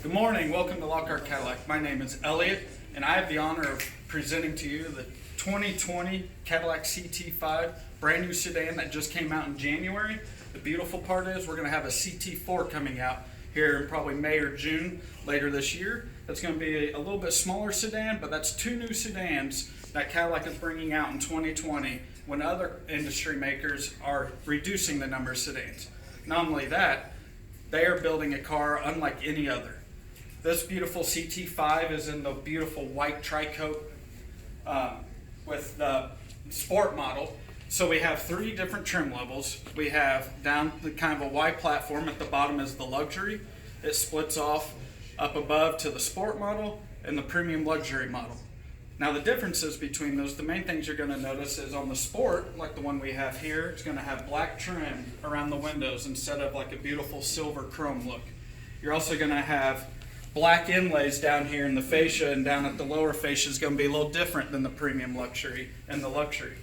Good morning, welcome to Lockhart Cadillac. My name is Elliott, and I have the honor of presenting to you the 2020 Cadillac CT5 brand new sedan that just came out in January. The beautiful part is we're going to have a CT4 coming out here in probably May or June later this year. That's going to be a little bit smaller sedan, but that's two new sedans that Cadillac is bringing out in 2020 when other industry makers are reducing the number of sedans. Not only that, they are building a car unlike any other. This beautiful CT5 is in the beautiful white tri-coat with the sport model. So we have three different trim levels. We have down the kind of a Y platform. At the bottom is the luxury. It splits off up above to the sport model and the premium luxury model. Now the differences between those, the main things you're going to notice is on the sport, like the one we have here, it's going to have black trim around the windows instead of like a beautiful silver chrome look. You're also going to have black inlays down here in the fascia, and down at the lower fascia is going to be a little different than the premium luxury and the luxury.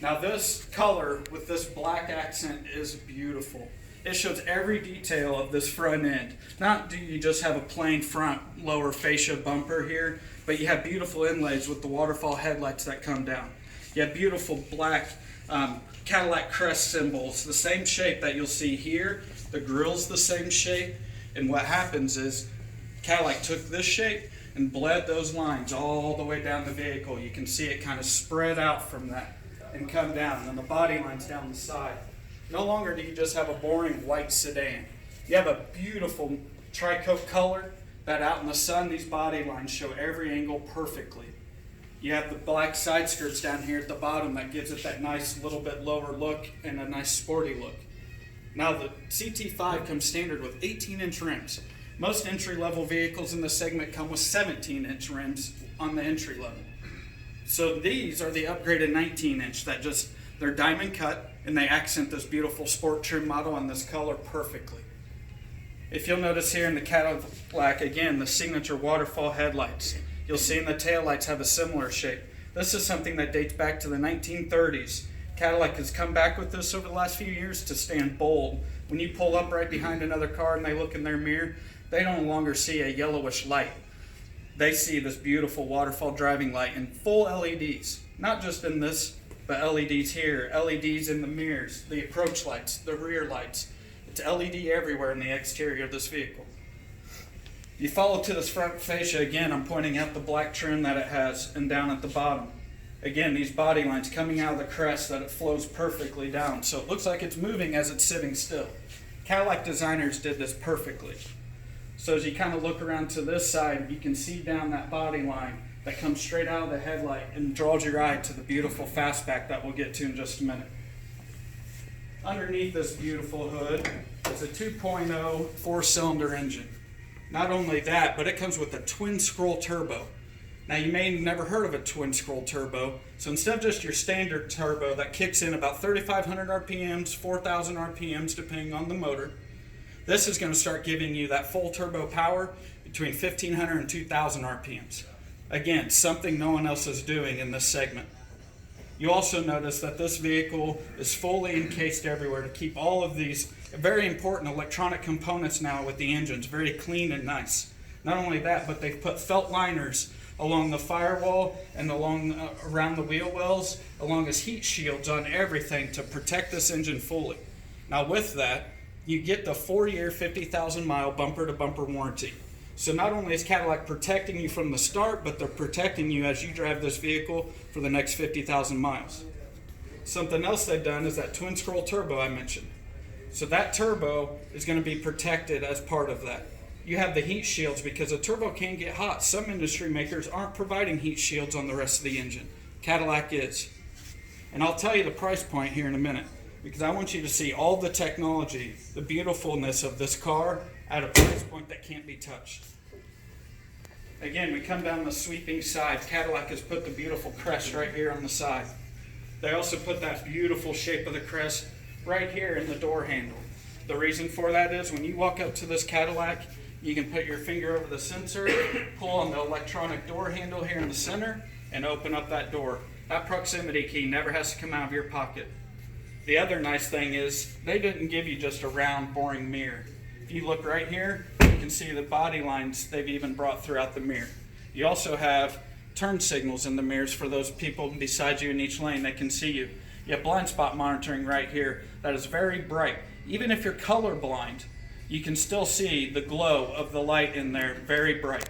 Now this color with this black accent is beautiful. It shows every detail of this front end. Not do you just have a plain front lower fascia bumper here, but you have beautiful inlays with the waterfall headlights that come down. You have beautiful black Cadillac crest symbols, the same shape that you'll see here. The grille's the same shape, and what happens is Cadillac took this shape and bled those lines all the way down the vehicle. You can see it kind of spread out from that and come down, and the body lines down the side. No longer do you just have a boring white sedan. You have a beautiful tri-coat color that out in the sun, these body lines show every angle perfectly. You have the black side skirts down here at the bottom that gives it that nice little bit lower look and a nice sporty look. Now the CT5 comes standard with 18-inch rims. Most entry-level vehicles in the segment come with 17-inch rims on the entry level. So these are the upgraded 19-inch that they're diamond cut and they accent this beautiful sport trim model and this color perfectly. If you'll notice here in the Cadillac, again, the signature waterfall headlights. You'll see in the taillights have a similar shape. This is something that dates back to the 1930s. Cadillac has come back with this over the last few years to stand bold. When you pull up right behind another car and they look in their mirror, they no longer see a yellowish light. They see this beautiful waterfall driving light in full LEDs. Not just in this, but LEDs here, LEDs in the mirrors, the approach lights, the rear lights. It's LED everywhere in the exterior of this vehicle. You follow to this front fascia, again, I'm pointing out the black trim that it has, and down at the bottom. Again, these body lines coming out of the crest that it flows perfectly down. So it looks like it's moving as it's sitting still. Cadillac designers did this perfectly. So as you kind of look around to this side, you can see down that body line that comes straight out of the headlight and draws your eye to the beautiful fastback that we'll get to in just a minute. Underneath this beautiful hood is a 2.0 four-cylinder engine. Not only that, but it comes with a twin-scroll turbo. Now you may have never heard of a twin-scroll turbo, so instead of just your standard turbo that kicks in about 3,500 RPMs, 4,000 RPMs depending on the motor, this is going to start giving you that full turbo power between 1,500 and 2,000 RPMs. Again, something no one else is doing in this segment. You also notice that this vehicle is fully encased everywhere to keep all of these very important electronic components now with the engines very clean and nice. Not only that, but they've put felt liners along the firewall and around the wheel wells, along as heat shields on everything to protect this engine fully. Now with that, you get the 4-year, 50,000-mile bumper-to-bumper warranty. So not only is Cadillac protecting you from the start, but they're protecting you as you drive this vehicle for the next 50,000 miles. Something else they've done is that twin-scroll turbo I mentioned. So that turbo is going to be protected as part of that. You have the heat shields because a turbo can get hot. Some industry makers aren't providing heat shields on the rest of the engine. Cadillac is. And I'll tell you the price point here in a minute, because I want you to see all the technology, the beautifulness of this car at a price point that can't be touched. Again, we come down the sweeping side. Cadillac has put the beautiful crest right here on the side. They also put that beautiful shape of the crest right here in the door handle. The reason for that is when you walk up to this Cadillac, you can put your finger over the sensor, pull on the electronic door handle here in the center, and open up that door. That proximity key never has to come out of your pocket. The other nice thing is they didn't give you just a round, boring mirror. If you look right here, can see the body lines they've even brought throughout the mirror. You also have turn signals in the mirrors for those people beside you in each lane that can see you. You have blind spot monitoring right here that is very bright. Even if you're colorblind, you can still see the glow of the light in there, very bright.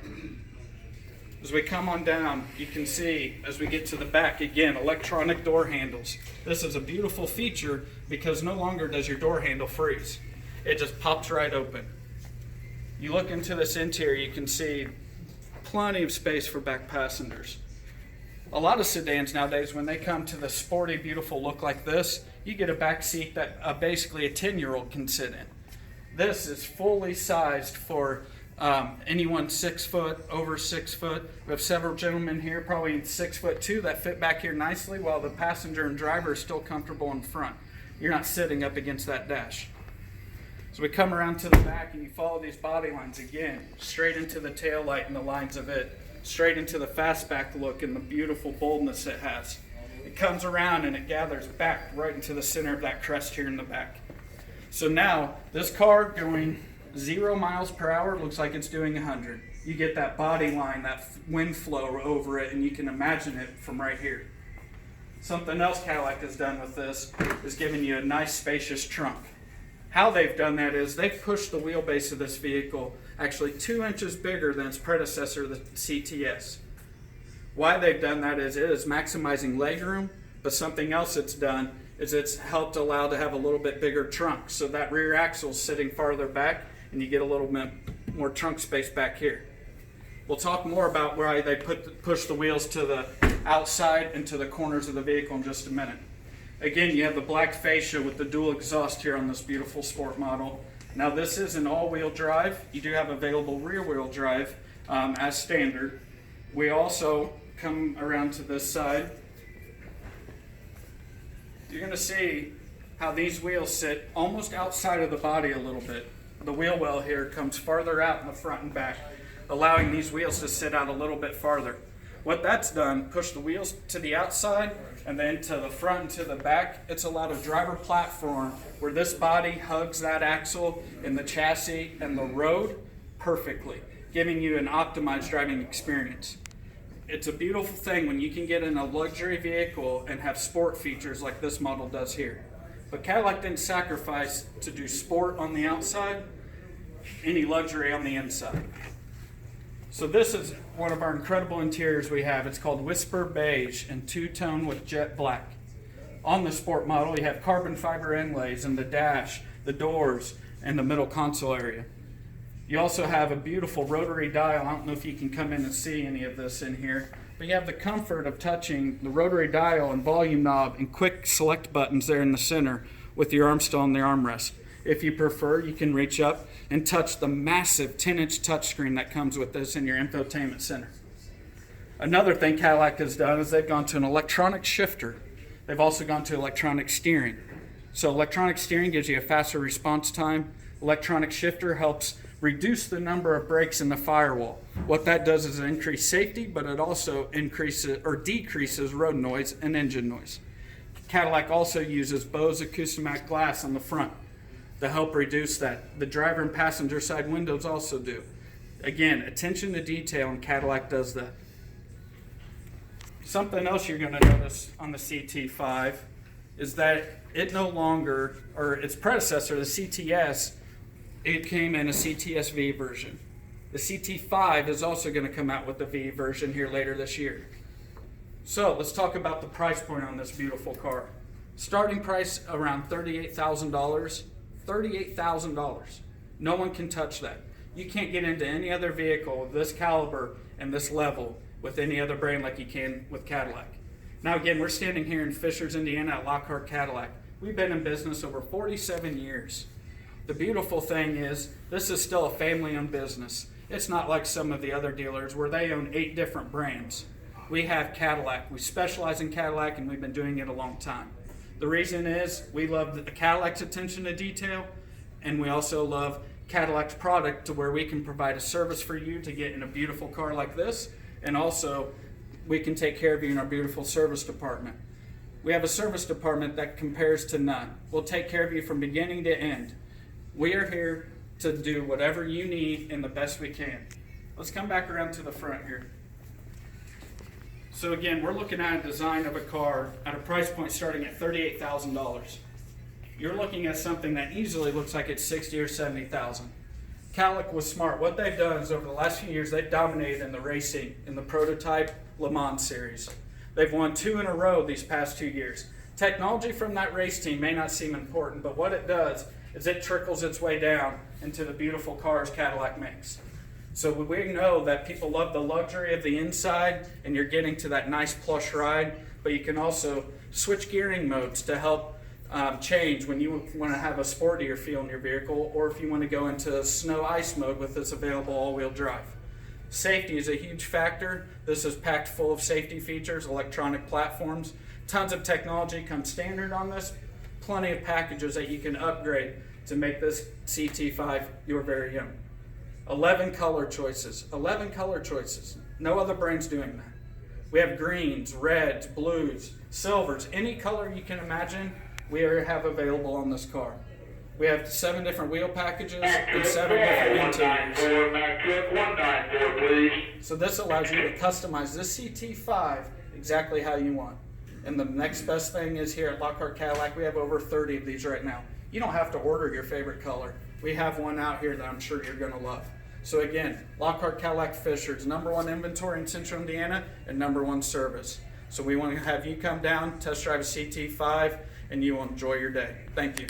As we come on down, you can see, as we get to the back, again, electronic door handles. This is a beautiful feature because no longer does your door handle freeze. It just pops right open. You look into this interior, you can see plenty of space for back passengers. A lot of sedans nowadays, when they come to the sporty, beautiful look like this, you get a back seat that basically a 10-year-old can sit in. This is fully sized for anyone 6 foot, over 6 foot. We have several gentlemen here, probably 6'2", that fit back here nicely, while the passenger and driver is still comfortable in front. You're not sitting up against that dash. So we come around to the back and you follow these body lines again, straight into the tail light and the lines of it, straight into the fastback look and the beautiful boldness it has. It comes around and it gathers back right into the center of that crest here in the back. So now, this car going 0 miles per hour looks like it's doing 100. You get that body line, that wind flow over it, and you can imagine it from right here. Something else Cadillac has done with this is giving you a nice spacious trunk. How they've done that is they've pushed the wheelbase of this vehicle actually 2 inches bigger than its predecessor, the CTS. Why they've done that is it is maximizing legroom, but something else it's done is it's helped allow to have a little bit bigger trunk. So that rear axle is sitting farther back and you get a little bit more trunk space back here. We'll talk more about why they push the wheels to the outside and to the corners of the vehicle in just a minute. Again, you have the black fascia with the dual exhaust here on this beautiful sport model. Now this is an all-wheel drive. You do have available rear-wheel drive as standard. We also come around to this side. You're going to see how these wheels sit almost outside of the body a little bit. The wheel well here comes farther out in the front and back, allowing these wheels to sit out a little bit farther. What that's done, push the wheels to the outside and then to the front and to the back. It's allowed a driver platform where this body hugs that axle and the chassis and the road perfectly, giving you an optimized driving experience. It's a beautiful thing when you can get in a luxury vehicle and have sport features like this model does here. But Cadillac didn't sacrifice to do sport on the outside, any luxury on the inside. So this is one of our incredible interiors we have. It's called Whisper Beige and two-tone with jet black. On the sport model, you have carbon fiber inlays in the dash, the doors, and the middle console area. You also have a beautiful rotary dial. I don't know if you can come in and see any of this in here, but you have the comfort of touching the rotary dial and volume knob and quick select buttons there in the center with your arm still on the armrest. If you prefer, you can reach up and touch the massive 10-inch touchscreen that comes with this in your infotainment center. Another thing Cadillac has done is they've gone to an electronic shifter. They've also gone to electronic steering. So electronic steering gives you a faster response time. Electronic shifter helps reduce the number of brakes in the firewall. What that does is increase safety, but it also increases or decreases road noise and engine noise. Cadillac also uses Bose Acoustomatic glass on the front to help reduce that. The driver and passenger side windows also do. Again, attention to detail, and Cadillac does that. Something else you're going to notice on the CT5 is that it no longer, or its predecessor, the CTS, it came in a CTS V version. The CT5 is also going to come out with the V version here later this year. So let's talk about the price point on this beautiful car. Starting price around $38,000. $38,000. No one can touch that. You can't get into any other vehicle of this caliber and this level with any other brand like you can with Cadillac. Now again, we're standing here in Fishers, Indiana at Lockhart Cadillac. We've been in business over 47 years. The beautiful thing is this is still a family-owned business. It's not like some of the other dealers where they own 8 different brands. We have Cadillac. We specialize in Cadillac, and we've been doing it a long time. The reason is we love the Cadillac's attention to detail, and we also love Cadillac's product to where we can provide a service for you to get in a beautiful car like this, and also we can take care of you in our beautiful service department. We have a service department that compares to none. We'll take care of you from beginning to end. We are here to do whatever you need and the best we can. Let's come back around to the front here. So again, we're looking at a design of a car at a price point starting at $38,000. You're looking at something that easily looks like it's $60,000 or $70,000. Cadillac was smart. What they've done is over the last few years, they've dominated in the racing, in the prototype Le Mans series. They've won 2 in a row these past 2 years. Technology from that race team may not seem important, but what it does is it trickles its way down into the beautiful cars Cadillac makes. So we know that people love the luxury of the inside, and you're getting to that nice plush ride, but you can also switch gearing modes to help change when you want to have a sportier feel in your vehicle, or if you want to go into snow ice mode with this available all-wheel drive. Safety is a huge factor. This is packed full of safety features, electronic platforms, tons of technology comes standard on this, plenty of packages that you can upgrade to make this CT5 your very own. 11 color choices. 11 color choices. No other brand's doing that. We have greens, reds, blues, silvers, any color you can imagine, we have available on this car. We have 7 different wheel packages and 7 different interiors. So this allows you to customize this CT5 exactly how you want. And the next best thing is here at Lockhart Cadillac, we have over 30 of these right now. You don't have to order your favorite color. We have one out here that I'm sure you're going to love. So again, Lockhart Cadillac Fisher's #1 inventory in Central Indiana and #1 service. So we want to have you come down, test drive a CT5, and you will enjoy your day. Thank you.